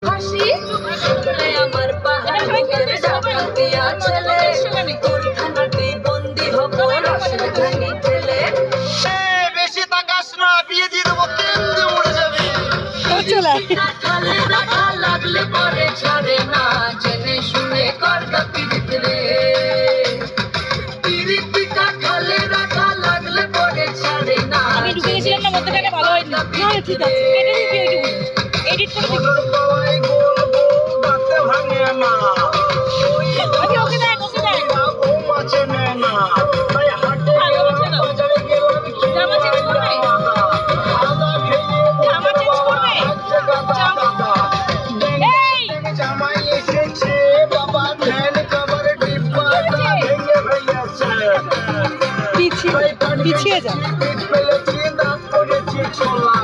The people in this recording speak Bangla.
হাসি আমার পাহাড়ের ঢাকা দিয়া ছেলে তোর খানাতেই বন্দি হবো রসের ঘানি ঠেলে বেশি তাকাস না, বিয়ে দিয়ে দেবো, কেন্দ্রে উড়ে যাবে। খালে রাখা লাগলে পরে ছাড়ে না জেনে শুনে করগা পিড়িত রে পিড়িত পিঠা খালে রাখা লাগলে পরে ছাড়ে না আমি ঢুকে গেছিলাম না মধ্যখানে, ভালো হয়নি। না ঠিক আছে, কেটে দিবি ওইটুকু, এডিট করে দিবি। ওর বাবাই গোল গোল গাতে ভাঙে না। ওকে দেখ, ওকে দেখ। ও মাছে নেয় না। তাই হাটে গেলাম, বাজারে গেলাম, জামা চেঞ্জ করবে? খাওয়া খেয়ে জামা চেঞ্জ করবে? হচ্ছে গাদা গাদা। এই! জামাই এসেছে, বাবা ফ্যান কভার ডিব্বাটা ভেঙে ফেলেছে। পিছিয়ে যা। পিঠ ফেলেছি, দাঁত পড়েছি ছোলা।